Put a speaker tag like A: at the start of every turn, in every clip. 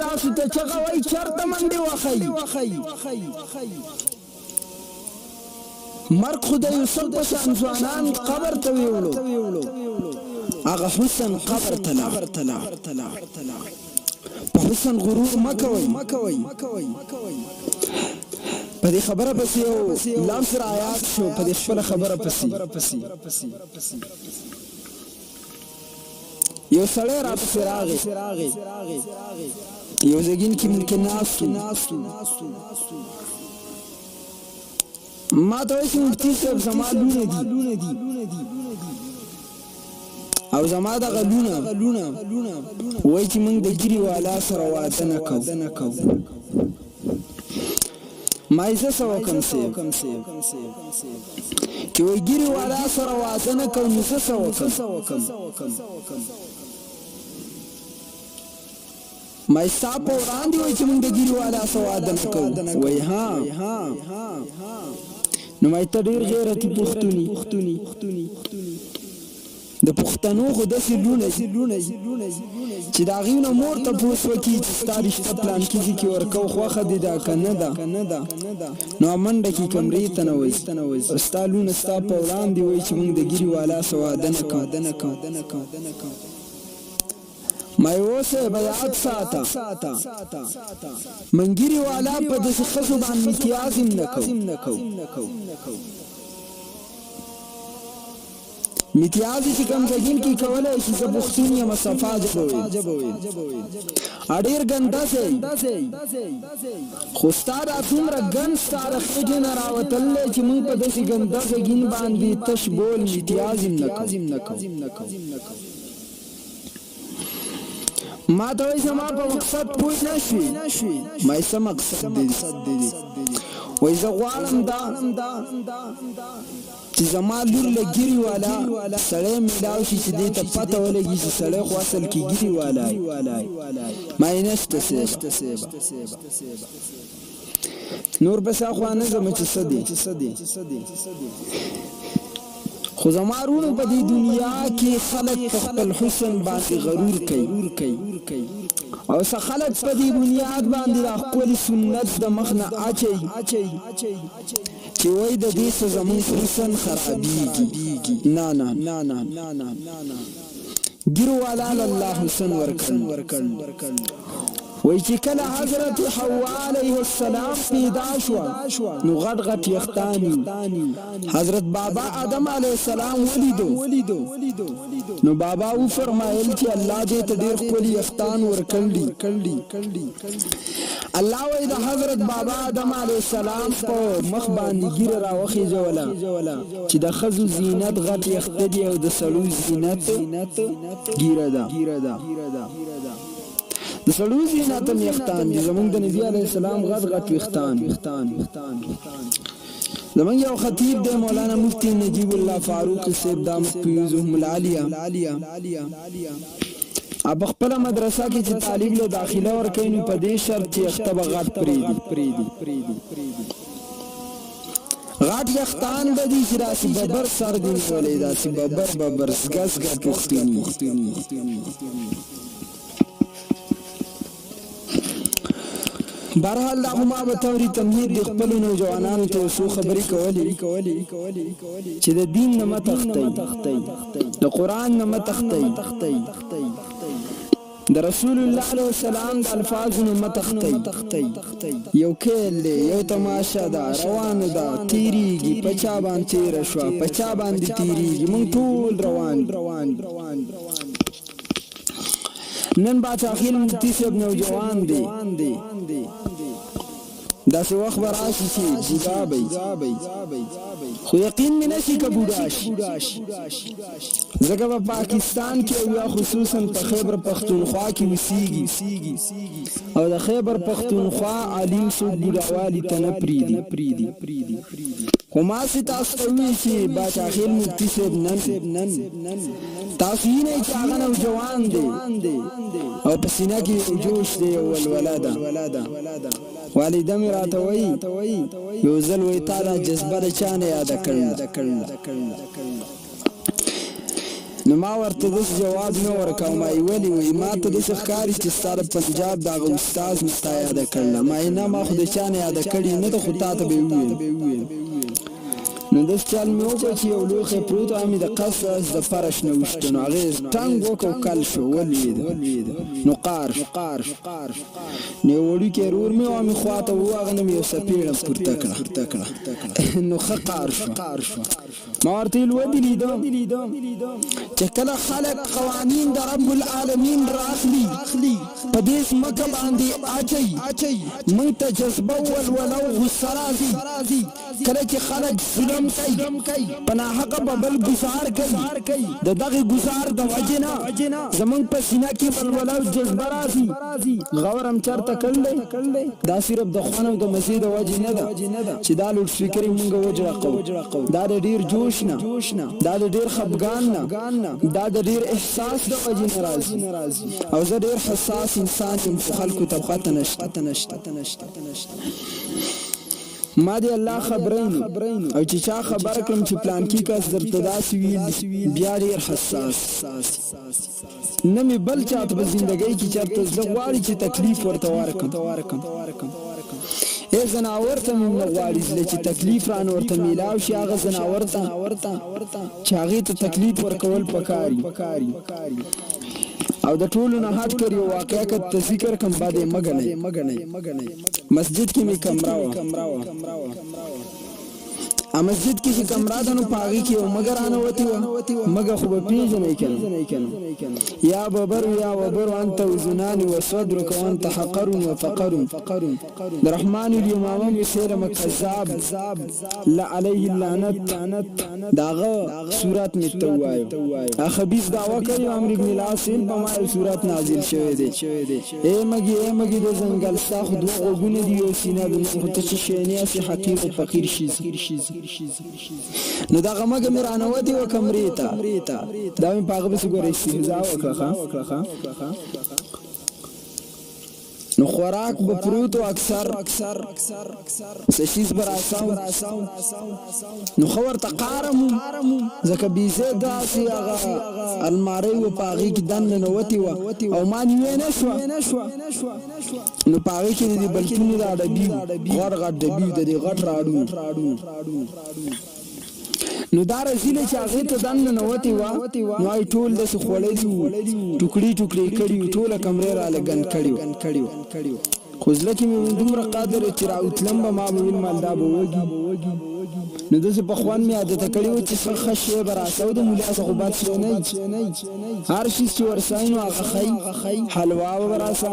A: تاسو ته چغه وای چرته منډه وخی مرګ خدای یوسف پسان ځوانان قبر ته ویولو هغه حسن قبر تلا په حسن غرور مکوي په دې خبره پسې یو لام سره آیات شو په دې خپل خبره پسې یو سړی را پسې راغی یو زګین کې ممکن ناستو ما ته وایي مفتي صاحب زما لونه دي او زما دغه لونه وایي چې موږ د ګیري والا سره واده نه کوو ما یې څه وکړم چې وایي ګیري والا سره واده نه کوو نو څه وکړم ما یې ستا په وړاندې وایي چې موږ د ګیري والا سره واده نه کوو وایي ها نو ما یې ته ډېر غیرتي پښتوني د پښتنو خو داسې لونه چې د هغې نه مور تپوس وکړي چې ستا رشته پلانکي کې ورکوو خوښه دې ده که نه ده نو منډه کې کمرې ته ننوځي ستا لونه ستا په وړاندې وایي چې موږ د ګیري والا سره واده نه کوو ما یې وصیب یاد ساته من ګیري والا په داسې ښځو باندې امتیاز هم نه کوو امتیازي چې کوم ځګین کې کولی شي زه پښتون یم صفا جبوي ډېر ګنده سئ خو ستا دا څومره ګند ستا د خېټې نه راوتلی چې موږ په داسې ګنده ځګین باندې تش بول امتیاز هم نه کوو ما ته وایي زما په مقصد پوه نه شوې ما یې څه مقصد دی وایي زه غواړم دا چې زما لور له ګیري والا سړی میلاو شي چې دې ته پته ولګي چې سړی خو اصل کې ګیري والا ما یې نشته سیبه نور بس اخوا نه ځم چې څه دی خو زما وروڼو په دې دنیا کې خلک په خپل حسن باندې غرور کوي او څه خلک په دې بنیاد باندې د ښکلي سنت د مخ نه اچوي چې وایي د دې څه زموږ حسن خرابېږي نه ګیرو والا الله حسن ورکړ وای چې کله حضرت حوا علیه السلام پیدا شو نو غټ یختانی حضرت بابا آدم علیه السلام ولیدو نو بابا و فرمایل چې الله دې ته ډېر ښکلي یختان ورکړي الله وای د حضرت بابا آدم علیه السلام په مخ باندې ګیره راوخیژوله چې د ښځو زینت غټ یخته دی او د سړو زینت ګیره ده د سړو زینت هم یختان دي زمونږ د نبي علیه السلام غټ ویښتان زمونږ یو خطیب دی مولانا مفتی نجیب الله فاروق صاحب دامت فیوزهم العالیه اب خپل مدرسه کې چې طالب له داخله ورکوي نو په دې شرط چې یخته به غټ پرېږدي غټ یختان به دي چې داسې ببر سر دي نیولی داسې ببر زګز پښتوني بهرحال دا خو ما به طوري تمهید د خپلو نوجوانانو ته څو خبرې کولې چې د دین نه مه تښتئ د قرآن نه مه تښتئ د رسول الله علیه السلام د الفاظو نه مه تښتئ یو کیل دی یو تماشه ده روانه ده تیریږي په چا باندې تیره شوه په چا باندې تیریږي موږ ټول روان نن باچاخیل مفتی صاحب نوجوان دی داسې وخت به راشي چې بوډا به خو یقین مې نشي که بوډا شي ځکه په پاکستان کې او یا خصوصا په خیبر پښتونخوا کې اوسېږي او د خیبر پښتونخوا عالم څوک بوډاوالي ته نه پرېږدي خو ما سې تاسو ته ووایي چې باچاخیل مفتی صاحب نن تاسو وینئ چې هغه نوجوان دی او په سینه کې جوش دی او ولوله ده والده مې راته وایي یو ځل وایي تا دا جذبه د چا نه یاده کړله نو ما ورته داس جواب نه ورکاو ما ویلي وي ما ته داسې ښکاري چې ستا د پنجاب د هغه استاذ مې ستا یاده کړله ما نه ما خو د چا نه یاده کړې نه ده خو تا ته به یې وویل نو داس چل مې وکړ چې یو لوښی پروت و مې د قصص د فرش نه وشته نو هغې ټنګ وکړ او کل شو ولوېده نو قار نو یو وړوکی ورور مې و مې خواته و هغه نه مې یو څپېړه پورته کړه نو ښه قار شو ما ورته ویل ودې لیدم چې کله خلک قوانین د رب العالمین راخلي په دې ځمکه باندې اچوي موږ ته جذبه ولوله او غصه راځي کله چې خلک ظلم کوي په ناحقه به بل ګزار کوي د دغې ګزار د وجې نه زموږ په سینه کې ولوله او جذبه راځي غور هم چېرته کړلی دا صرف د خوند او د مزې د وجې نه ده چې دا لوډ سپیکر یې مونږ وجړقو دا د ډېر جوش نه دا د ډېر خفګان نه دا د ډېر احساس د وجې نه راځي او زه ډېر حساس انسان یم خو خلکو ته پته نشته ما دی الله خبرینو او چې چا خبر کړم چې پلانکی کس درته داسې ویل بیا ډېر حساس نه مې بل چاته په زندګۍ کې چېرته زړه غواړي چې تکلیف ورته ورکړم ای زناور ته مې نه غواړي زړه چې تکلیف رانه ورته میلاو شي هغه زناور ته چې هغې ته تکلیف ورکول پکاري او د ټولو نه هټ کر یو واقعه که ته ذکر کم باندې مګنئ مسجد کې مې کمره وه مسجد کې چې کمره ده نو په هغې کې یو مګه رانوتې وه مګه خو به پېژنئ که نه یا ببر یا وبر انت وزنان وصدرك وانت حقر وفقر د رحمان اليمامه مسیرم کذاب لا علیه اللعنت داغه صورت مې ته ووایو خبیث دعوه کوي عمرو بن العاص په ما یو صورت نازل شوی دی ای مګي د ځنګل ستا خو دوه غوږونه دي یو سینه ده خو ته چې شی نه یې حقیر و فقیر شي نو دغه مګه مې رانوتې وه کمرې ته دا مې په هغه پسې ګوره استهزا وکړه نو خوراک به پروت و اکثر سشیز براساو نو خو ورته قارم ځکه بیزې داسې هغه المارۍ و په هغې کې دننه ننوتې وه او ما نیوې نه شوه نو په هغې کې د دې بلکونې دا ډبي غټ ډبي د دې غټ راډو نو دا رزیله چې هغې ته دننه ننوتې وه نو هغې ټول داسې خوړلي وو ټوکړي کړي وو ټوله کمرې راله ګند کړي وو خو زړه کې مې دومره قدر چې راوتلم به ما به ویل مال دا به وږي نو داسې په خوند مې عادته کړي وو چې ښه شی به راسه او د ملا څه خو بد شی نه هر شي چې ورسئ نو هغه ښایي حلوا به راسه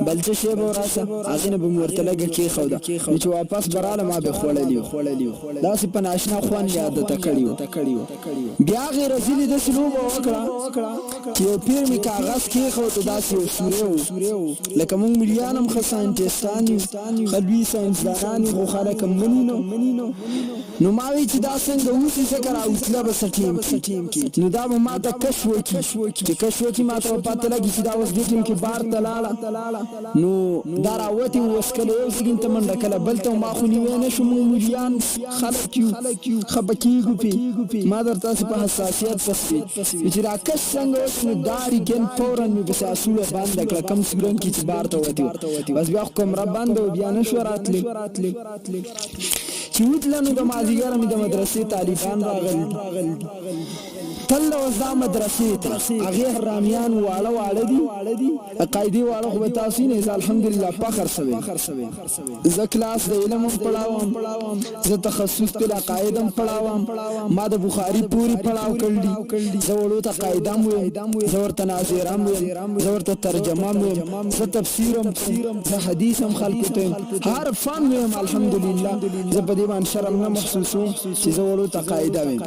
A: بل څه شی به وراسه هغې نه به مې ورته لږه کېښوده نو چې واپس به راله ما به خوړلي وو داسې په ناشنا خوند مې عادته کړي وو بیا هغې رزیلې داسې لوبه وکړه چې یو پیر مې کاغذ کېښود داسې یو سوری و لکه موږ ملیان هم ښه ساینټسټان یو ښه لوی ساینسدانان یو خو خلک هم مني نو ما وی چې دا څنګه وسي څنګه راوتله به څه ټیم کې نو دا به ما ته کشف وکړي چې کشف وکړي ما ته به پته لګي چې دا اوس دې ټیم کې بار ته لاړه نو دا راوتې اوس کله یو سګین ته منډه کله بل ته ما خو نیوی نه شو موږ ملیان خلک یو ښه به کېږو پې ما درته هسې په حساسیت پسې چې را کش څنګه اوس نو دا ریګن فورا مې پسې اسوله بنده کړه کم سګرن کې چې بار ته وتې بس بیا خو کمره بنده و بیا نه شوه راتلې چې وتله نو د مازدیګره مې د مدرسې طالبان راغلي تله اوس دا مدرسې ته هغې حرامیان واړه دي قاعدې واړه خو به تاسو نه الحمدلله فخر شوی زه کلاس د علم هم پړاوم زه تخصص په عقاید هم پړاوم ما د بخاري پوری پړاو کړلی زه وړو ته قاعده هم ویم زه ورته ناظره هم ویم زه ورته ترجمه هم ویم زه تفسیر هم زه حدیث هم خلکو ته ویم هر فن ویم الحمدلله زه په دې باندې شرم نه محسوسوم چې زه وړو ته قاعده ویم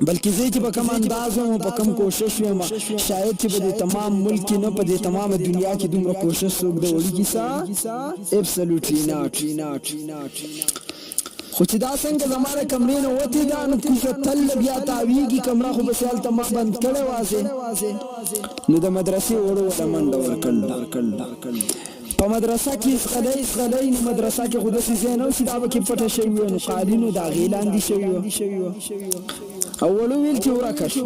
A: بلکې زه چې په کوم انداز وم په کوم کوشش وم شاید چې په دې تمام ملک کې نه په دې تمامه دنیا کې دومره کوشش څوک د وړي کیسه ابسولوټلی ناټ خو چې دا څنګه زما د کمرې نه وتې ده نو کوزه تل بیا تاویږي کمره خو بس هلته ما بند کړې واسې نو د مدرسې وړو ته منډه ورکړله په مدرسه کې اسغلی نو مدرسه کې خو داسې ځای نه و چې دا به کې پټه شوي وه نو قالینو د هغې لاندې شوي وه اولو ویل چې ورکه شو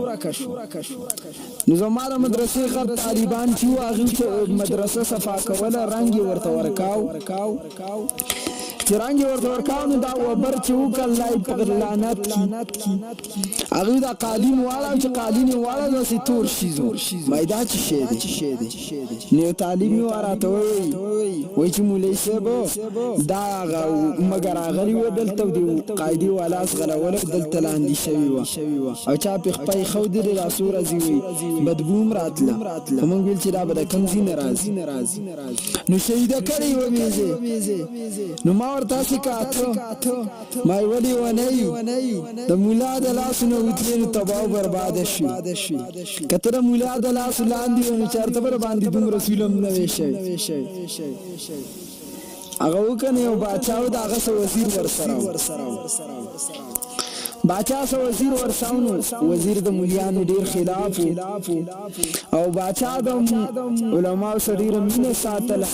A: نو زما د مدرسې غټ طالبان چې وو هغوی ته مدرسه صفا کوله رنګ یې ورته ورکاو چې رنګ یې ورته ورکاو نو دا وبر چې وکړ الله یې په لعنت کي هغوی دا قالین واړه چې قالین یې واړه داسې تور شیزو وایي دا څه شی دی نو یو طالب مې راته وایي چې مولوي صاحب دا هغه مګر راغلي وو دلته د قاعدې والا ځغلوله دلته لاندې شوي وه او چا پې خپه ایښودلې دا څو ورځې وي بدبو هم راتله خو موږ ویل چې دا به د کوم ځای نه راځي نو شهیده کړې وه ویزې نو ما ورته هسې کاته ما یې ولې ونهیي د ملا د لاسو نه وتلې نو تباه و برباده شوي که ته د ملا د لاسو لاندې وه نو چېرته به راباندې دومره سولم نه وی شوی هغه وکنه یو باچا و د هغه څه وزیر ورسره باچا سو وزیر ورساونو وزیر د مولیانو ډیر خلاف او باچا د علماء سره ډیر مینه ساتله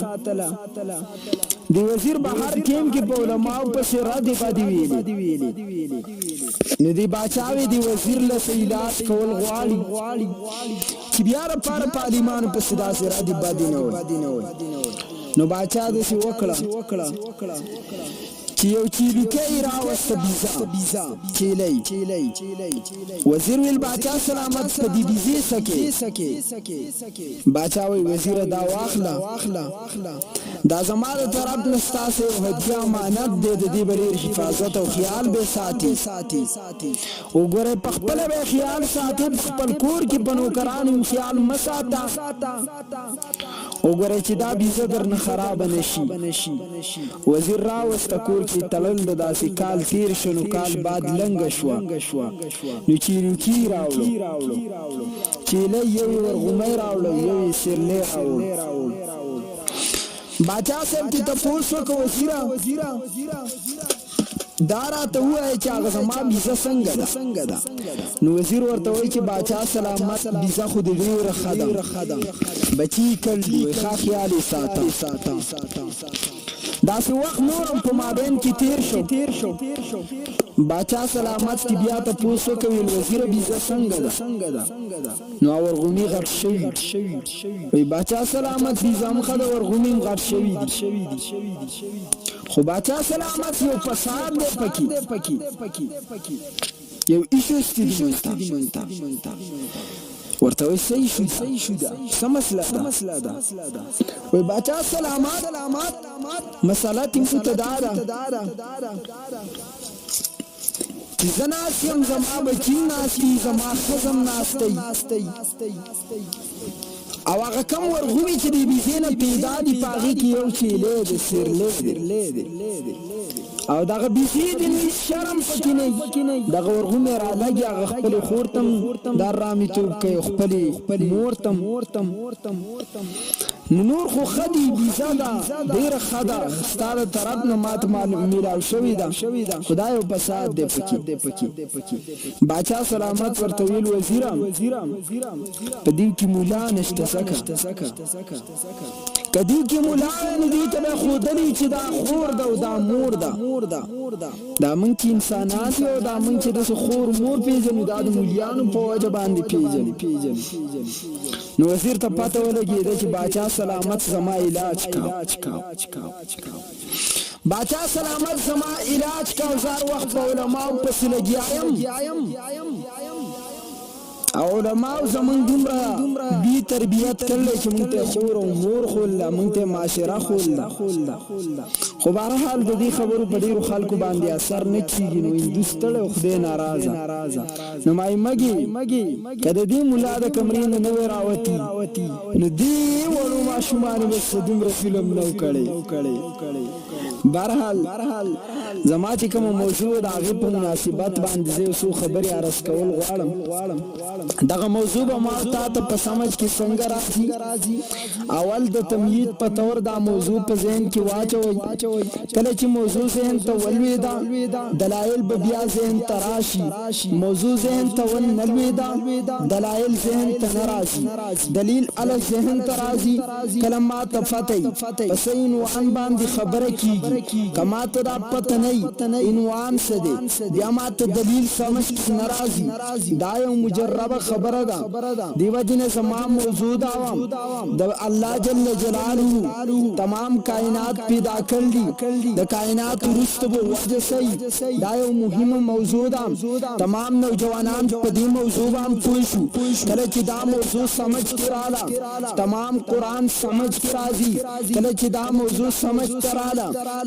A: دی وزیر بهر کېم کې په علماء پسې رد پاتې ویلې نو دی باچا وی دی وزیر له علاج کول غواړي چې بیا لپاره پارلیمان پسې داسې رد پاتې نه وي نو باچا داسې وکړه چې یو چیلوکی راوسته بیزا چیلی وزیر ویل باچا سلامت په دې بیزې سکې باچا وی وزیر دا واخله دا زما د طرف نه ستاسې یو هدیه امانت دی د دې به ډېر حفاظت او خیال به ساتي وګورئ په خپله به خیال ساتي په خپل کور کې په نوکرانو خیال مه ساته وګورئ چې دا بیزه درنه خرابه نشي وزیر راوسته کور کې تلل د داسې کال تیر شو نو کال بعد لنګه شوه نو چیلوکي راوړو چیلی یو یې ورغومی راوړو یو یې سیرلی راوړو باچا صاحب چې تپوس وکړه وزیره دا راته ووایه چې هغه زما بیزه څنګه ده نو وزیر ورته وایي چې باچا سلامت بیزه خو دې ډېره ښه ده بچي کړ دي وایي ښه خیال یې ساته داسې وخت نورم په مابین کې تیر شو باچا سلامت کی بیا تپوس وکوي وزیر بیزه څنګه ده نو ورغومی غټ شوی وی باچا سلامت بیزه مخه د ورغومی غټ شوی دي خو باچا سلامت یو فساد دی پکې یو ایشو استدمنتا ورته وی صحیح شو ده څه مسله ده وی باچا سلامت مسله تیمو ته دا ده زه ناست یم زما بچي ناست دي زما ښځم ناستی او هغه کم ورغومي چې د بیزې نه پیدا دي په هغې کې یو چیلی دی سیرلی دی او دغه بیزې د هېڅ شرم پکې نه وي دغه ورغومی رالګي هغه خپلې خور ته هم دا رامیتوب کوي خپلې مور ته نو نور خو ښه دي بیزه ده ډېره ښه ده ستا د طرف نه ماته میلاو شوې ده خو دا یو فساد دی پکې باچا سلامت ورته ویل وزیره په دې کې مولا نشته ځکه که دې کې مولا نو دې ته به ښودلي چې دا خور ده او دا مور ده دا موږ چې انسانات یو دا موږ چې داسې خور مور پېژنو دا د مولیانو په وجه باندې پېژني نو وزیر ته پته ولګېده چې باچا سلامت زما علاج کا باچا سلامت زما علاج کا زار وخت په علماو پسې لګیایم او علماو زمونږ دومره بی تربیت کړلی چې مونږ ته خور او مور ښوولله مونږ ته معاشره ښوولله خو بهرحال د دې خبرو په ډېرو خلکو باندې اثر نه کېږي نو هندو ستړی او خدای ناراضه نو مایي مګې که د دې ملا د کمرې نه نه وی راوتي نو دې وړو ماشومانو به څه دومره فلم نه و کړی بهرحال زما چې کومه موضوع د هغې په مناسبت باندې زه یو څو خبرې عرض کول غواړم دغه موضوع به ما تا ته په سمجھ کې څنګه راځي اول د تمهید په طور دا موضوع په ذهن کې واچوئ کله چې موضوع ذهن ته ولويدا دلایل به بیا ذهن ته راشي موضوع ذهن ته ولنلويدا دلایل ذهن ته ناراضي دلیل ال ذهن ته راضي کلمات فتای پس عنوان باندې خبره کیږي کما ته دا پته نه عنوان څه دی بیا ما ته دلیل سمجھ ناراضي دا یو مجربه خبره ده دیو جن زما موضوع دا د الله جل جلاله تمام کائنات پیدا کړل د کائنات رستبو وجه سي دا یو مهمه موضوع ده تمام نوجوانان په دې موضوع باندې پوه شو کله چې دا موضوع سمجھ کړاله تمام قران سمجھ کې راځي کله چې دا موضوع سمجھ کړاله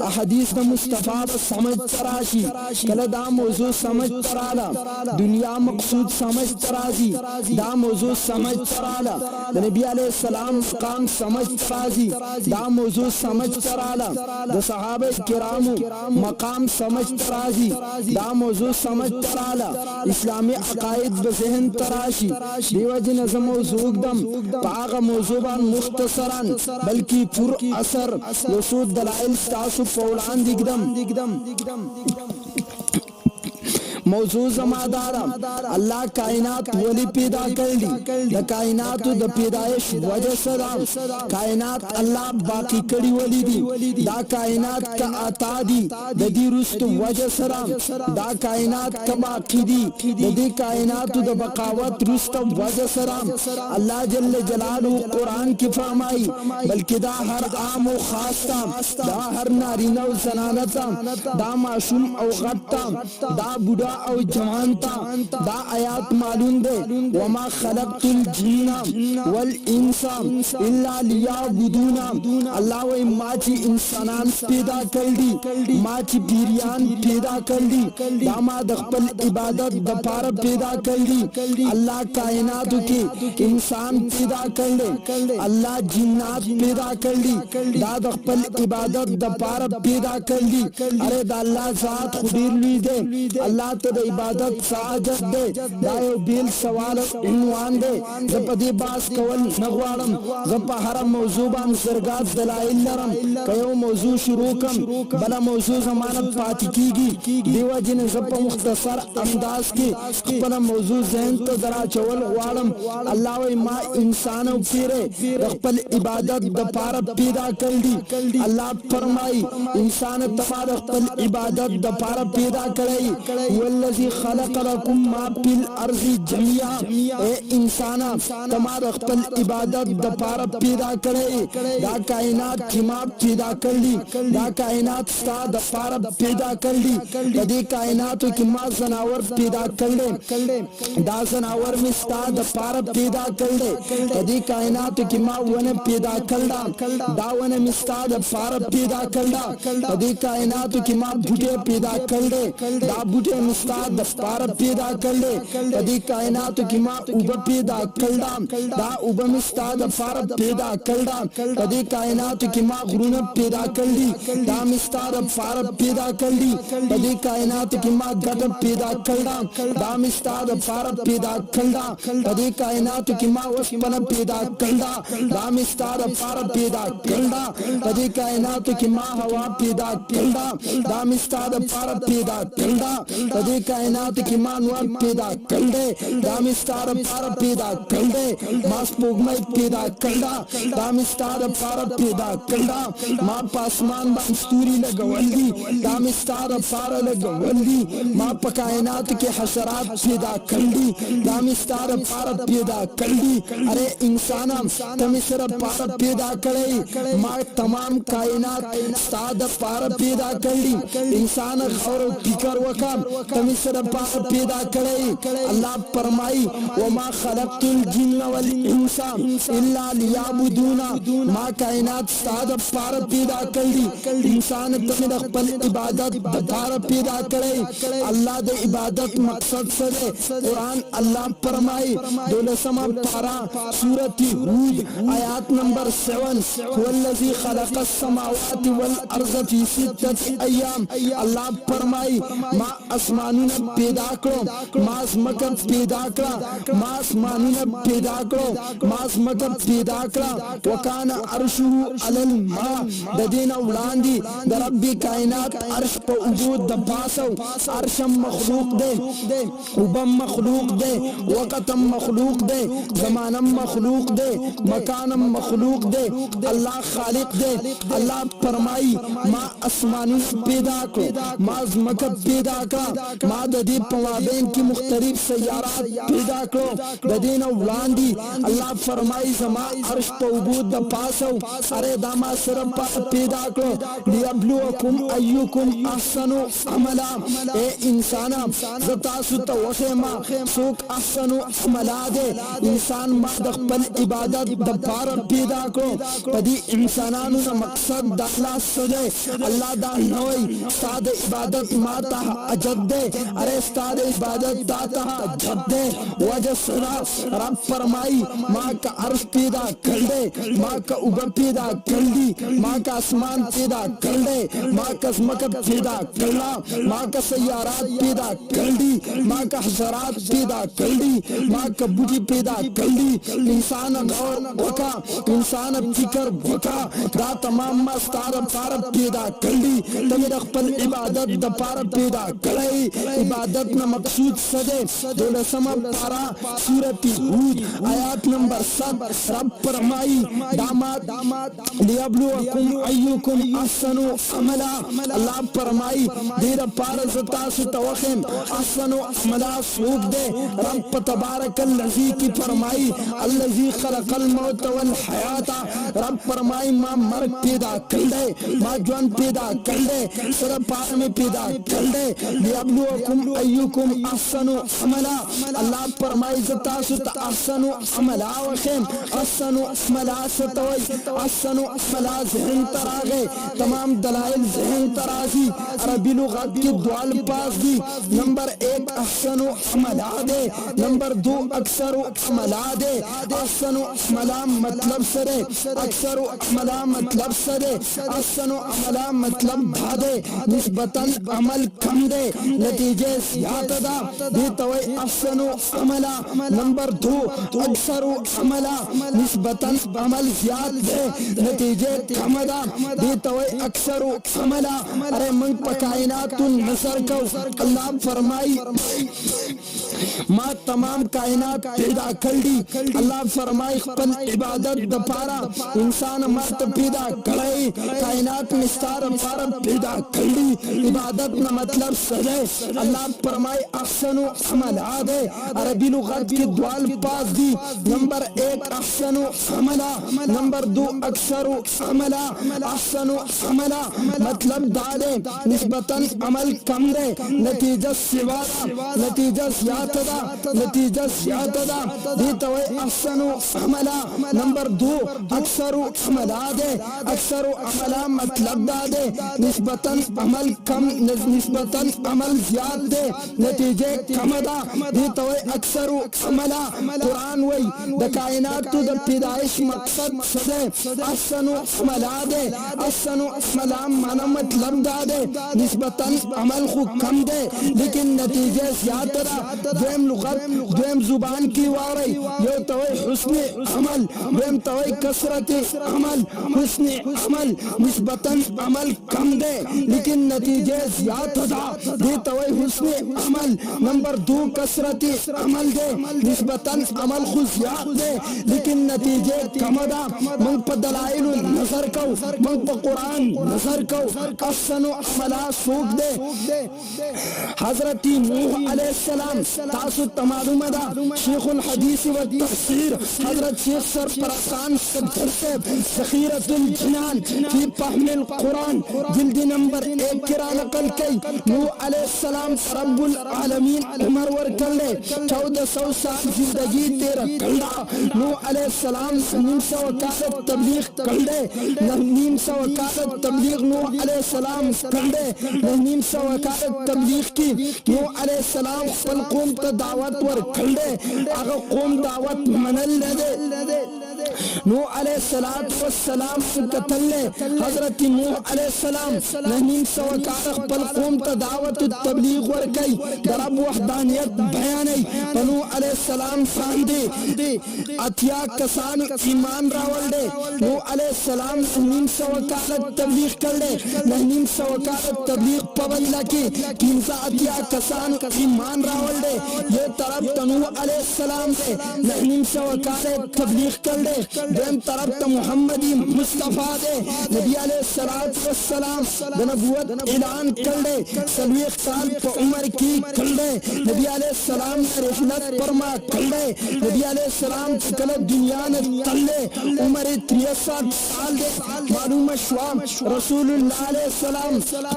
A: احادیث د مصطفی سمجھ راشي کله دا موضوع سمجھ کړاله دنیا مقصود سمجھ راځي دا موضوع سمجھ کړاله د نبی علیہ السلام مقام سمجھ راځي دا موضوع سمجھ کړاله د صحابه کرامو مقام سمجھ راځي دا موضوع سمجھ کړاله اسلامی عقاید به ذهن تراشي دیو جن زم موضوع دم هغه موضوع باندې مختصرا بلکې پر اثر وسود دلائل تاسو په وړاندې ګدم موضوع زمادار الله کائنات ولی پیدا کړلی د کائنات د پیدایش وجه سره کائنات الله باقی کړی ولی دی دا کائنات کا عطا دی د دې رست وجه سره دا کائنات کا باقی دی د دې کائنات د بقاوت رست وجه سره الله جل جلاله قران کې فرمایي بلکې دا هر عام او خاص دا هر نارینه او زنانه دا معصوم او غټ دا بوډا او جوان تا دا آیات معلوم دے وما خلقت الجن والانس الا ليعبدون اللہ و ما چی انسانان پیدا کردی ما چی پیریان پیدا کردی دا ما دخپل عبادت دپار پیدا کردی اللہ کائناتو کی انسان پیدا کردے اللہ جنات پیدا کردی دا دخپل عبادت دپار پیدا کردی ارے دا اللہ ذات خودیر لوی دے اللہ تا دا عبادت سعادت دے دا یو بیل سوال عنوان دے زپا دی باس کول نغوارم زپا ہر موضوع بان سرگات دلائل لرم کئیو موضوع شروع کم بلا موضوع زمانت پاتی کی گی دیو جن زپا مختصر انداز کی خپنا موضوع ذہن تو درا چول غوارم اللہ و ما انسانو پیرے رخپل عبادت دپار پیدا کردی اللہ فرمائی انسان تمہار رخپل عبادت دپار پیدا کرائی والذی خلق لکم ما پی الارض جميعا اے انسانا تمہار رخپل عبادت دپار پیدا کرائی دا کائنات کما پیدا کردی دا کائنات ستا دپار پیدا کردی دی کائناتو کما زناور پیدا کردے دا زناور میں ستا دپار پیدا کردے دی کائناتو کما ون پیدا کردا دا ون میں ستا دپار پیدا کردا دی کائناتو کما بھوٹے پیدا کردے دا بھوٹے میں ستا دپار پیدا کردے دی کائناتو کما اوبا پیدا کردا دا اوبا میں ستا دپار پیدا کردا دی کائناتو کما غرون پیدا کردی دا میں ستا دپار پیدا کردی دی کائناتو کما گٹ پیدا کردا دا میں ستا دپار پیدا کردا دی کائناتو کما وسپن پیدا کردا دا میں ستا دپار پیدا کردا دی کائناتو کما ہوا پیدا کردا دا میں ستا دپار پیدا کردا دی کائناتو کما نور پیدا کردے دا میں ستا دپار پیدا کردے ما سپوږمۍ پیدا کردا دا میں ستا دپار پیدا کردا ما پاسمان باندې ستوري لګول دي دا میں ستا دپار لګول دي ما په کائنات کې حشرات پیدا کړي دا میں ستا دپار پیدا کړي ارے انسانا تم سره پار پیدا کړي ما تمام کائنات ستا دپار پیدا کړي انسان غور فکر وکړه تم سره پار پیدا کړي الله فرمایي وما خلقت الجن والانس الا ليعبدون ما کائنات ستا دپار پیدا کړي انسان تم خپل عبادت دپار پیدا کړي الله د عبادت مقصد سره قرآن اللہ فرمائی دولسما پارا سورت ہود آیات نمبر 7 والذی خلق السماوات والارض فی ستت ایام اللہ فرمائی ما اسمان اسمانونه پیدا کړو ما ځمکه پیدا کړه ما اسمانونه پیدا کړو ما ځمکه پیدا کړه وکانا عرشه علی الماء د دین وړاندې د رب کائنات عرش په وجود د پاسو عرش مخلوق دی وبم مخلوق دی وقت مخلوق دی زمان مخلوق دی مکان مخلوق دی الله خالق دی الله فرمایي ما اسمانونه پیدا کړو ما ځمکه پیدا کړه ما د دې په مابین کې مختلف سیارات پیدا کړو د دې نه وړاندې الله فرمایي زما عرش په وجود د پاسو اره دا ما سره پیدا کړو لیبلوکم ایکم احسن عملا اے انسان زتا سو ته وخما څوک احسن عملا ده انسان ما د خپل عبادت د پاره پیدا کړو په دې انسانانو نه مقصد د الله سره الله دا نوې ساده عبادت ما ته اجد ده اره ساده عبادت تا ته اجد ده وجه سره رب فرمای ما کا عرش پیدا کړل ما کا اوب پیدا کړل ما کا اسمان پیدا کړل ما کا زمکه پیدا کړل ما کا سیارات پیدا کړل ما کا حشرات پیدا کړل ما کا بوټي پیدا کړل انسان غور وکا انسان فکر وکا دا تمام ما ستاره پار پیدا کړل ته د خپل عبادت د پار پیدا کړی عبادت نه مقصود څه ده دولسمه پارا سورۃ هود آیات نمبر 7 رب فرمایي دامات لیبلوکم ایکم احسن عملا الله فرمایي ډیر پار زتا سو توخم احسن عملا سوق ده رب تبارک الذی کی فرمایي الذی خلق الموت والحیات رب فرمایي ما مرګ پیدا کړل ما ژوند پیدا کړل سره پار میں پیدا کړل لیبلوکم ایکم احسن عملا الله فرمایي زتا سو احسن عملا وخم احسن عملا ستوي احسن عملا ذهن تراغه تمام دلائل ذهن ترازی عربی لغت کی دوال پاس دی نمبر 1 احسن عملا دے نمبر 2 اکثر عملا دے احسن عملا مطلب سرے اکثر عملا مطلب سرے احسن عملا مطلب بھادے نسبتاً عمل کم دے نتیجے زیادہ دا دیتوئی احسن عملا نمبر 2 اکثر عملا نسبتاً عمل زیاد دے نتیجے کم دا دیتوئی اکثر عملا ارے من پکائنات نظر کو اللہ فرمائی ما تمام کائنات پیدا کړی الله فرمای خپل عبادت د پاره انسان مرت پیدا کړی کائنات مستار پاره پیدا کړی عبادت نه مطلب څه الله فرمای احسن عمل عاده عربی لغت کې دوال پاس دی نمبر 1 احسن عملا نمبر 2 اکثر عملا احسن عملا مطلب دا ده نسبتاً عمل کم ده نتیجه سوا نتیجه زیادہ دا نتیجہ زیادہ دا دیتا ہوئے احسن عملا نمبر 2 اکثر عملا دے اکثر عملا مطلب دا دے نسبتاً عمل کم نسبتاً عمل زیاد دے نتیجے کم دا دیتا ہوئے اکثر عملا قرآن وی دا کائنات تو دا پیدائش مقصد سدے احسن عملا دے احسن عملا مانا مطلب دا دے نسبتاً عمل خو کم دے لیکن نتیجے زیادہ دا دویم لغت دویم زبان کی واری یو توی حسن عمل دویم توی کثرت عمل حسن عمل نسبتاً عمل کم دے لیکن نتیجے زیادہ دا دی توی حسن عمل نمبر 2 کثرت عمل دے نسبتاً عمل خود زیاد دے لیکن نتیجے کم دا من پا دلائل نظر کو من پا قرآن نظر کو احسن عملا سوک دے حضرت نوح علیہ السلام تاسو تمالوم دا شیخ الحدیث و تفسیر حضرت شیخ سرپرستان صدر سے ذخیرۃ الجنان فی فهم القرآن جلد نمبر 1 کرا نقل کی نوح علیہ السلام رب العالمین عمر ورکل لے 1400 سال زندگی تیرہ کلڈا نوح علیہ السلام 900 وکالت تبلیغ کلڈے 900 وکالت تبلیغ نوح علیہ السلام کلڈے 900 وکالت تبلیغ کی نوح علیہ السلام خپل قوم ته دعوت ورکړل هغه قوم دعوت منل نه नूह अलैहिस्सलाम कतल्ले हजरत नूह अलैहिस्सलाम नहीम सवकार खपल कौम ता दावत तबलीग वर कई रब वहदानियत बयानई नूह अलैहिस्सलाम सांदे अतिया कसान ईमान रावल दे नूह अलैहिस्सलाम नहीम सवकार तबलीग कर दे नहीम सवकार तबलीग पवैला की किंसा अतिया कसान ईमान रावल दे ये तरफ नूह अलैहिस्सलाम से नहीम सवकार तबलीग कर दे देम तरफ त मुहम्मदी मुस्तफा दे नबी अलैहिस्सलाम नबूवत ऐलान कर दे 40 साल पे उम्र की कर दे नबी अलैहिस्सलाम रिहलत फरमा कर दे नबी अलैहिस्सलाम कल दुनिया ने तल्ले उम्र 63 साल दे मालूम शवाम रसूलुल्लाह अलैहिस्सलाम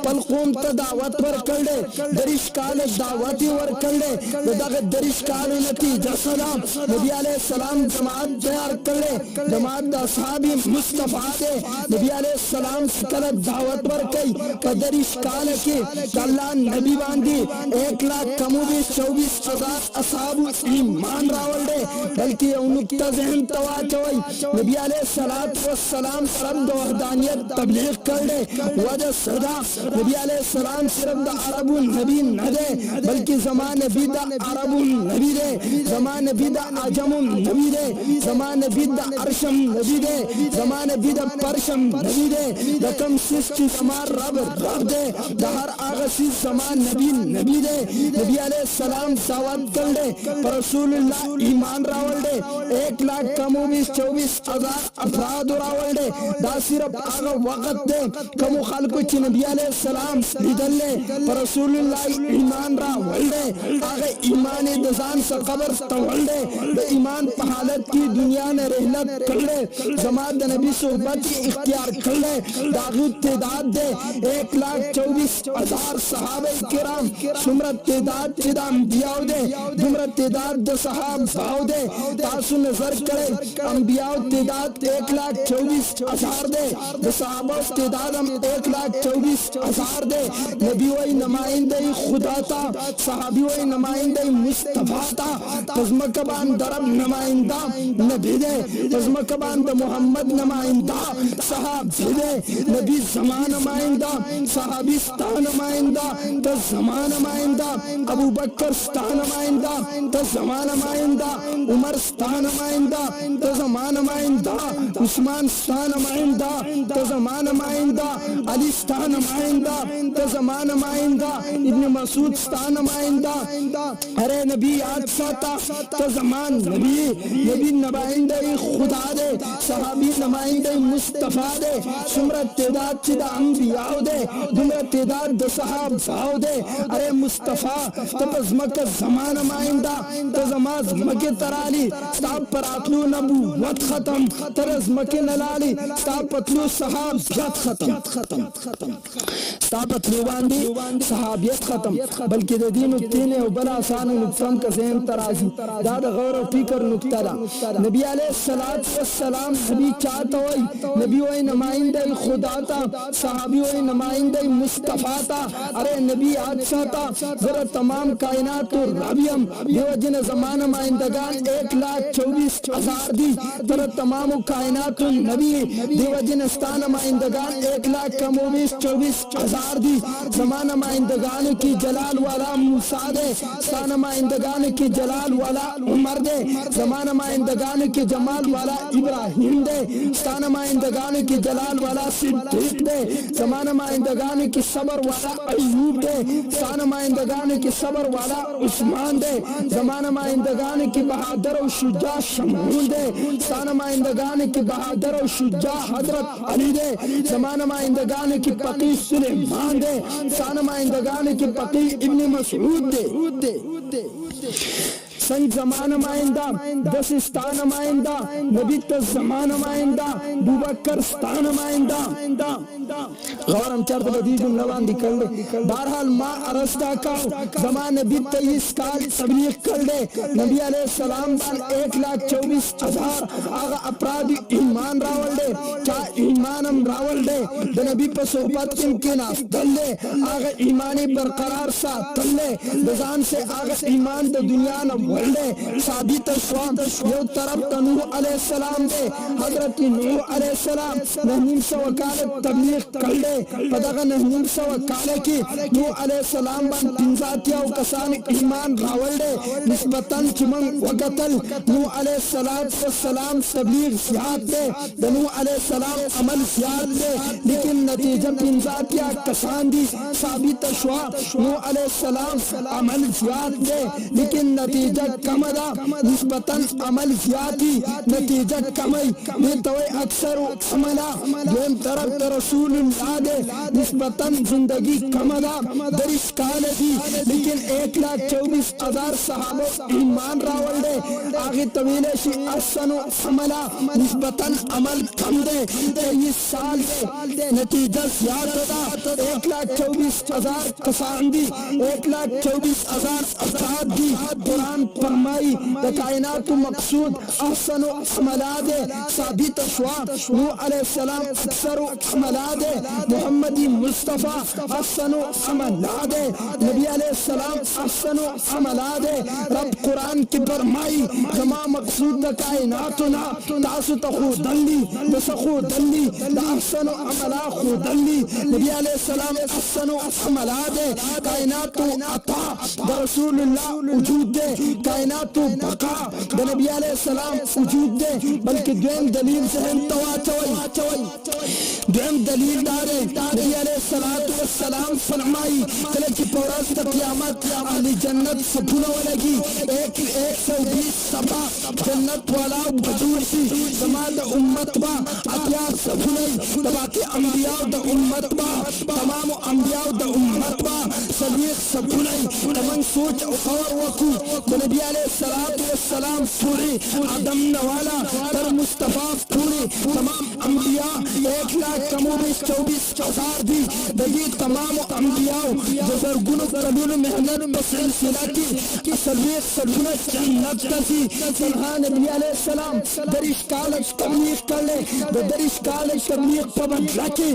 A: पल कौम त दावत वर कर दे दरिश काल दावत वर कर दे दग दरिश काल नतीजा सलाम नबी अलैहिस्सलाम जमात तैयार कर दे जमात द असहाबी मुस्तफा दे नबी अलैहिस्सलाम कल दावत वर कई दरिश काल के अल्लाह नबी बांधी 1,24,000 असहाब ईमान रावल दे बल्कि नुक्ता ज़हन तवा चवई नबी अलैहिस्सलाम तरफ द वहदानियत तबलीग कर दे वजह सदा नबी अलैहिस्सलाम सिर्फ द अरबु नबी न दे बल्कि ज़मान नबी द अरबु नबी दे ज़मान नबी द अजमु नबी दे ज़मान नबी द अरशम नबी दे ज़मान नबी द परशम नबी दे रकम सिस्टी ज़मान रब दे दहर आगसी ज़मान नबी दे नबी अलैहिस्सलाम दावत कर दे रसूलुल्लाह ईमान रावल दे 1,24,000 अफराद रावल दे दा सिर्फ आग वक्त दे कमु खालको ची नबी अलैहिस्सलाम लिदले रसूलुल्लाह ईमान रावल दे आगे ईमान दजान से कब्र तवल दे ईमान पे हालत की दुनिया ने रहलत कर ले जमात नबी सोहबत इख्तियार कर ले दागुत तादाद दे 1,24,000 सहाबे किराम सुमरत तादाद चिदाम दियाव दे जुमरत तादाद द सहाब भाव दे तासु नजर करे अंबियाव तादाद 1,24,000 दे द सहाबा तादाद हम 1,24,000 दे नबी वही नुमाइंदे खुदा था सहाबी वही नुमाइंदे मुस्तफा था तज़मकबान दरब नुमाइंदा नबी दे तज़मकबान द मोहम्मद नुमाइंदा सहाबी दे नबी ज़मान नुमाइंदा सहाबी स्ता नुमाइंदा द ज़मान नुमाइंदा अबू बकर स्ता नुमाइंदा द ज़मान नुमाइंदा उमर स्ता नुमाइंदा द ज़मान नुमाइंदा उस्मान स्ता नुमाइंदा द ज़मान नुमाइंदा अली स्ता नुमाइंदा द ज़मान नुमाइंदा इब्न मसूद स्ता नुमाइंदा अरे नबी याद साता द ज़मान नबी नुमाइंदा खुदा दे सहाबी नुमाइंदा मुस्तफा दे सुमरत तादाद चिदा अंबिया दे जुमरत तादाद द सहाब भाव दे अरे मुस्तफा तज़मक ज़मान नुमाइंदा तज़माज मके तराली स्ताब परातलू नबूवत खत्म तरज मके नलाली स्ताब पतलू सहाब खत्म स्ताब पतलू बांधी सहाबियत खत्म बल्कि दे दीन तीने बला आसान नुक्सान का ज़हन तराजी दाद गौर और फिकर नुक्ता दा नबी अलैहिस्सलाम नबी चाहता वही नबी वही नुमाइंदे खुदा था सहाबी वही नुमाइंदे मुस्तफा था अरे नबी आदशाता जरा तमाम कायनात और रबियम बेवजन ज़मान नुमाइंदगान 1,24,000 दी जरा तमाम कायनात नबी बेवजन स्तान नुमाइंदगान 1,24,000 दी ज़मान नुमाइंदगान की जलाल वाला मूसा दे स्तान नुमाइंदगान की जलाल वाला उमर दे ज़मान नुमाइंदगान की जमाल वाला इब्राहिम दे स्तान नुमाइंदगान की जलाल वाला सिद्दीक दे ज़मान नुमाइंदगान की सबर वाला अय्यूब दे स्तान नुमाइंदगान की सबर वाला उस्मान दे ज़मान नुमाइंदगान की बहादुर और शुजा शमून दे स्तान नुमाइंदगान की बहादुर और शुजा हजरत अली दे ज़मान नुमाइंदगान की पकी सुलेमान दे स्तान नुमाइंदगान की पकी इब्न मसऊद दे संग ज़मान नुमाइंदा दस स्ता नुमाइंदा नबी तो ज़मान नुमाइंदा बुबकर स्ता नुमाइंदा गौर हम चर्त बदी जुमलावान दिखल दे बहरहाल माँ अरस्ता का ज़मान नबी 23 साल तबलीग कर दे नबी अलैहिस्सलाम बान 1,24,000 आगा अपराध ईमान रावल दे क्या ईमान हम रावल दे द नबी पर सोहबत के नाफ दल दे आगा ईमानी बरकरार सा दल दे बजान से आगा ईमान द दुनिया न ولده ثابت شوام یو طرف نوح علیہ السلام دے حضرت نوح علیہ السلام 900 کال تبلیغ کړل په دغه 900 کال کې نوح علیہ السلام باندې 15 کسان ایمان راوړل نسبتاً چې موږ وکتل نوح علیہ السلام تبلیغ زیات دے د نوح علیہ السلام عمل زیات دے لیکن نتیجه 15 کسان دي ثابت شوا نوح علیہ السلام عمل زیات دے لیکن نتیجه کم ده نسبتاً عمل زیاتی نتیجه کمی دیتوی اکثر عملا دویم طرف رسول اللہ دے نسبتاً زندگی کم ده درش کال دی لیکن 1,24,000 صحابہ ایمان راول دے آگے طویلے شی احسن عملا نسبتاً عمل کم دے 23 سال دے نتیجہ زیادہ دا 1,24,000 کسان دی 1,24,000 افراد دی قرآن فرمائی دا کائنات مقصود احسن عملات ثابت شوا نوح علیہ السلام اکثر عملات محمدی مصطفیٰ احسن عملات نبی علیہ السلام احسن عملات رب قرآن کی فرمائی زما مقصود دا کائناتنا تاسو تخو دلی بسخو دلی دا احسن عملات خو دلی نبی علیہ السلام احسن عملات کائنات عطا دا رسول اللہ وجود دے کائنات بقا دا نبی علیہ السلام وجود دے بلکہ دویم دلیل ذہن تواچوئی دویم دلیل دارے نبی علیہ السلام فرمائی کلچ پورس تا قیامت اہل جنت سپھولا ولگی 120 سبا جنت والا بجور سی زمان دا امت با اتیا سپھولی باقی انبیاء دا امت با تمام انبیاء دا امت با سلیخ سپھولی تمن سوچ اخور وکو نبی علیہ السلام پوری آدم نوالا تر مصطفیٰ پوری تمام انبیاء 1,24,000 دی دگی تمام انبیاء جزرگن قلول محنت بسلسلہ کی سلیخ سلسلہ جنت کسی سنہا نبی علیہ السلام درش کالش تبلیغ کرلے درش کالش تبلیغ پبند لکی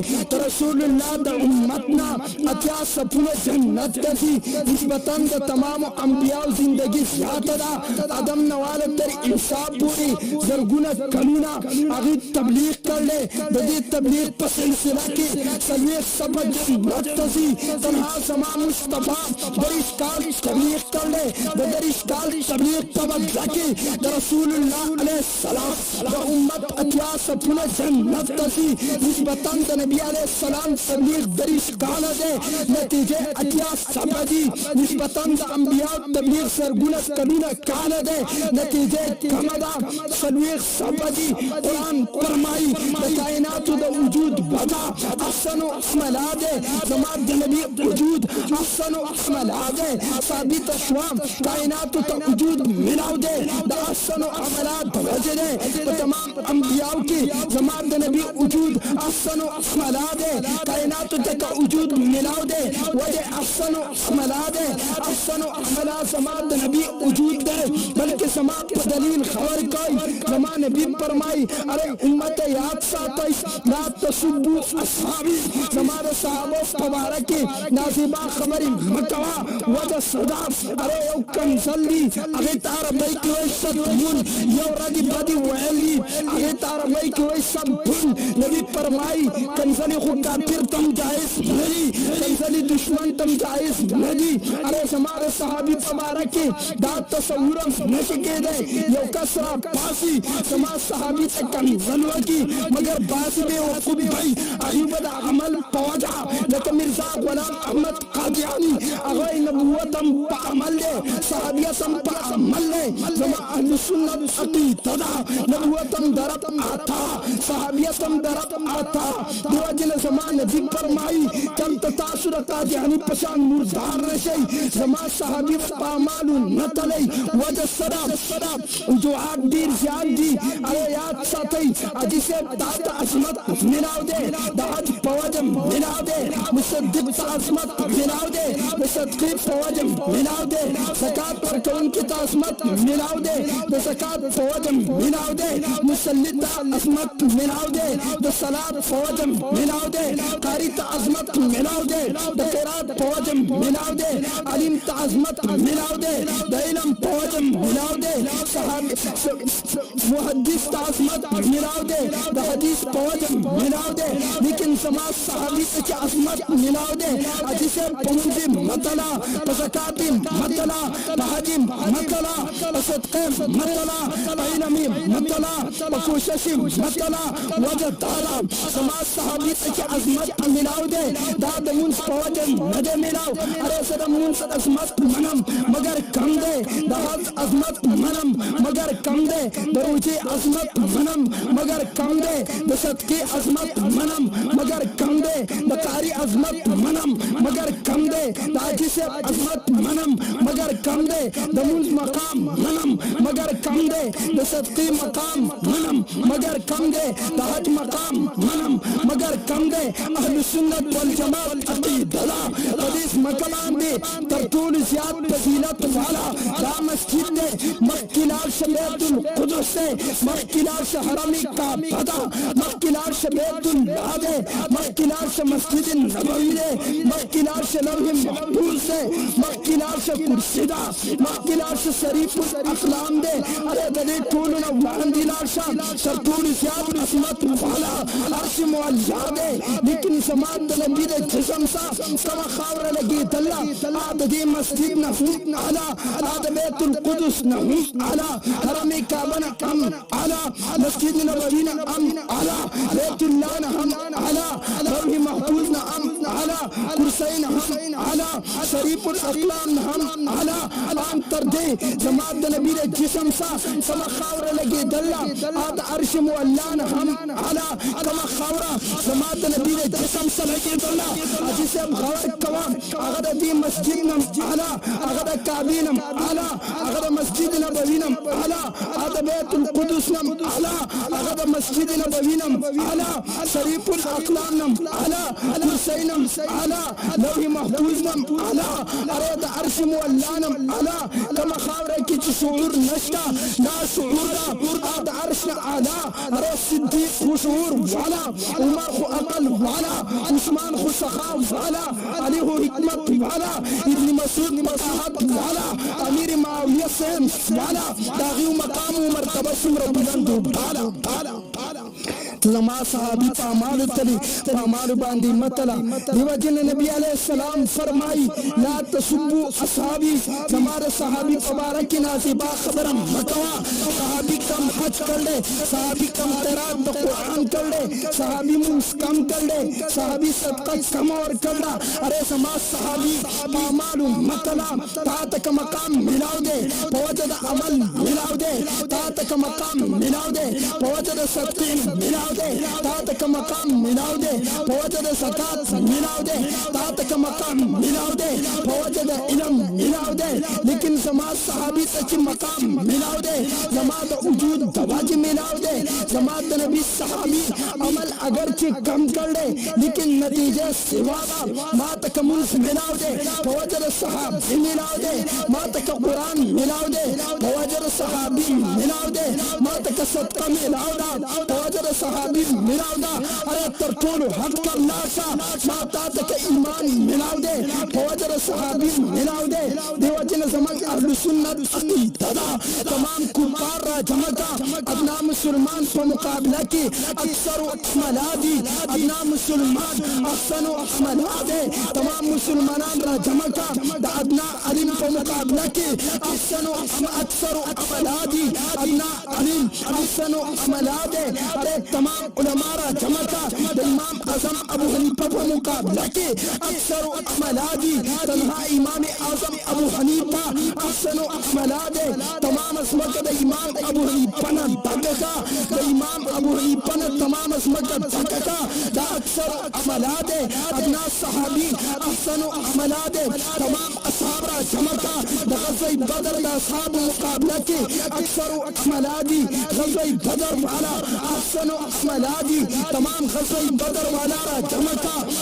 A: رسول اللہ دا امتنا اتیا سپھولا جنت کسی نسبتاً دا تمام انبیاء زندگی زیادہ دا آدم نوالا تر انصاب پوری زرگونا کلونا آغید تبلیغ کر لے دی تبلیغ پسلسلہ کی سلویخ سبا جنت تسی تنہا سما مصطفیٰ درش کال تبلیغ کر لے درش کال تبلیغ پبند لکی رسول اللہ علیہ السلام دا امت اتیا سپھولا جنت تسی نسبتاً دا نبی علیہ السلام تبلیغ درش کال دے نتیجے اتیا سبا دی نسبتاً دا انبیاء تبلیغ سرگونا کلونا کال دے نتیجے کمدا سلویخ سبا دی قرآن فرمائی دا کائنات دا وجود بدا احسن عملات زمان دا نبی وجود احسن عملات ثابت شوام کائنات دا وجود ملاو دے دا احسن عملات وجہ دے تمام انبیاء کی زمان دا نبی وجود احسن عملات کائنات دا وجود ملاو دے وجہ احسن عملات احسن عملات زمان دا نبی وجود دے بلکہ زمان پر دلیل خبر کوئی زمان نبی فرمائی ارے امت یاد ساتھ لا تسبو اصحابی زمان صحابہ پبارکی نازبا خبری مکوا وجہ صدا ارے یو کنزلی اگے تارا بیک وی ستمون یو ردی بدی ویلی اگے تارا بیک وی سبون نبی فرمائی کنزلی خود کافر تم جائز نہیں کنزلی دشمن تم جائز نہیں ارے زمان صحابی پبارکی دا تصورم نشکے دے یو کسرا پاسی زمان صحابی کنزلو کی مگر باسی بے وقوب بھائی ایوب دا عمل پوجا لیکن مرزا غلام احمد قادیانی اغوی نبوتم پا عمل لے صحابیتم پا عمل لے زمان اہل سنت عقیدہ دا نبوتم درب آتا صحابیتم درب آتا دو جل زمان نبی فرمائی کم تتاثر قادیانی پشان مردار رشی زمان صحابی پا عمالو نتلی وجہ صداب وجوہات دیر زیاد دی ارے یاد ساتھی اجی سے تاتا عظمت ملاو دے دا حج پوجہ فوجم ملاو دے مصدق عظمت ملاو دے صدقی فوجم ملاو دے زکات ورکون کی عظمت ملاو دے زکات فوجم ملاو دے مسلط عظمت ملاو دے صلاۃ فوجم ملاو دے قاری عظمت ملاو دے قرات فوجم ملاو دے علم عظمت ملاو دے علم فوجم ملاو دے صحابی محدث عظمت ملاو دے حدیث فوجم ملاو دے لیکن سماج صحابی کی عظمت ملاو دے حدیث پمنجی مطلع زکات مطلع حج مطلع صدقہ مطلع علمی مطلع کوشش مطلع وجہ تعالی سماج صحابی کی عظمت ملاو دے داد منس فوجم نجے ملاو ارے سر منس عظمت منم مگر کم دے داد عظمت منم مگر کم دے دروجی عظمت منم مگر کم دے صدقی عظمت منم مگر کم دے قاری عظمت منم مگر کم دے حدیث عظمت منم مگر کم دے منس مقام منم مگر کم دے صدقی مقام منم مگر کم دے حج مقام منم مگر کم دے اہل سنت والجماعت عقیدہ حدیث مقام دے ترطول زیاد فضیلت والا دا مسجد دے مخکلار بیت القدس سے مخکلار حرمی کعبہ دا مخکلار بیت اللہ دے مخکلار مسجد نبوی دے مخکلار لوح محفوظ سے مخکلار کرسی دا مخکلار شریف الاقلام دے ارے دے ټولنا وړاندې لاړ شه تر ټولو زیات عظمت والا عرش معلا دے لیکن زمان د نبی د جسم سا کما خاوره لګېدله د دې مسجد نه هم اعلی د بیت القدس نه هم اعلی حرم کعبه نه هم اعلی مسجد نبوي نه هم اعلی بیت الله نه هم اعلی لوح محفوظ نه هم اعلی کرسی نه هم اعلی شریف الاقلام نه هم اعلی ان تر دې زمان د نبی د جسم سا کما خاوره لګېدله د عرش معلا نه هم اعلی کما خاوره زمان د نبی د جسم سا لګېدله حدیث غور کوا هغه د دې مسجد نه اعلی هغه د کعبې نه اعلی هغه د مسجد نبوي نه اعلی هغه د بیت القدس نه اعلی هغه د مسجد نبوي نه اعلی شریف الاقلام نه اعلی کرسی نه اعلی لوح محفوظ نه اعلی اره د عرش معلا نه اعلی کما خاوره کې چې شعور نشته دا شعور دا د عرش نه اعلی اره صدیق خو شعور والا عمر خو عقل والا عثمان خو سخا والا علی خو حکمت والا ابن مسعود فصاحت والا امیر معاویہ سیم والا داغي مقام و مرتبه څومره بلند والا لما صحابی پامال تلی پامال باندې مطلع دیو جن نبی علیہ السلام فرمائی لا تسبوا اصحابی ہمارے صحابی مبارک نازبا خبرم مکوا صحابی کم حج کر لے صحابی کم قرات قرآن کر لے صحابی منس کم کر لے صحابی صدقہ کم اور کر لا ارے سما صحابی پامال مطلع تا تک مقام ملاو دے فوجد عمل ملاو دے تا تک مقام ملاو دے فوجد صدقین ملاو دے تا تک مقام ملاو دے فوجد زکات ملاو دے تا تک مقام ملاو دے فوجد علم ملاو دے لیکن زما صحابی تک مقام ملاو دے زما د وجود دواج ملاو دے زما د نبی صحابی عمل اگرچہ کم کر لے لیکن نتیجہ سوا ما تک منس ملاو دے فوجد صحابی ملاو دے ما تک قرآن ملاو دے فوجد صحابی ملاو دے ما تک صدقہ ملاو دا فوجد صحابی ملاو دا ارے تر ټولو حق کا لاشا ما تا تک ایمان ملاو دے فوجد صحابی ملاو دے دیو جن زمان اہل سنت عقیدہ دا تمام کفار را جمع کا ادنا مسلمان پر مقابلہ کی اکثر اکملا دی ادنا مسلمان احسن و اکملا دے تمام مسلمانان را جمع کا دا ادنا علم پر مقابلہ کی احسن و اکثر اکملا دی ادنا علم احسن و اکملا دے ارے تمام علماء را جمع کا دا امام اعظم ابو حنیفہ پر مقابلہ کی اکثر و اکملا دی تنہا امام اعظم ابو حنیفہ احسن و اکملا دے تمام اسمت دا امام ابو حنیفہ نا دکتا دا امام ابو حنیفہ نا تمام اسمت دکتا دا اکثر و اکملا دے ادنا صحابی احسن و اکملا دے تمام اصحاب را جمع کا دا غزوہ بدر دا اصحاب مقابلہ کی اکثر و اکملا دی غزوہ بدر والا احسن و اکملا دی تمام غزوہ بدر والا را جمع کا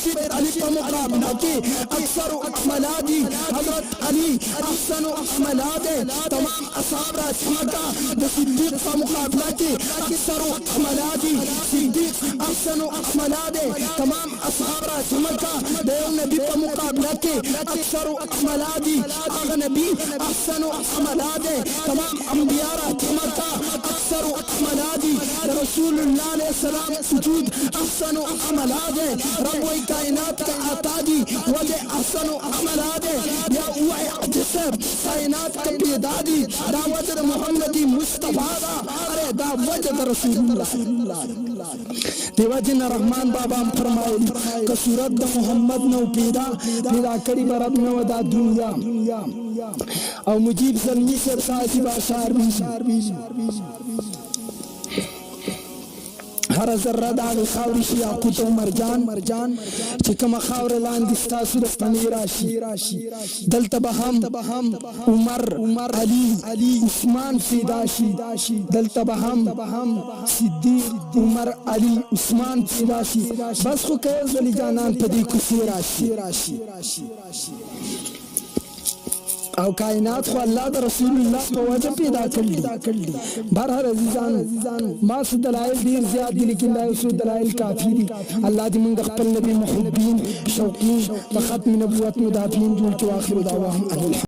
A: حسین علی په مقابله کې اکثر اکملات دي حضرت علی احسن اکملات تمام اصحاب را چمکا د صدیق په مقابله کې اکثر اکملات دي صدیق احسن اکملات تمام اصحاب را چمکا د یو نبی په مقابله کې اکثر اکملات دي هغه نبی احسن اکملات تمام انبیاء را چمکا اکثر اکملات دي رسول الله علیه السلام وجود احسن اکملات رب کائنات کا عطا دی وجه احسن اکملات یا وعی جسم کائنات کا پیدا دی دا وجه محمدی مصطفیٰ دا ارے دا وجه رسول اللہ دیو جن رحمان بابا فرمائے کہ صورت دا محمد نو پیدا کری برب نو دا دنیا او مجیب زلمی سے ساتھی باشار بیشی هر ذره د هغې خاورې شي یاقوت او مرجان چې کومه خاوره لاندې ستاسو د ستنې راشي دلته به هم عمر علي عثمان پیدا شي دلته به هم صدیق عمر علي عثمان پیدا شي بس خو که یو ځلې جانان په دې کوڅې راشي او کائنات خو الله د رسول الله په وجه پیدا کړل بهر عزیزان ما څه دلایل ډیر زیات دي لیکن دا یو دلایل کافي دي الله دې موږ خپل نبی محبین شوقین د ختم نبوت مدافعین جوړ کړي واخر دعواهم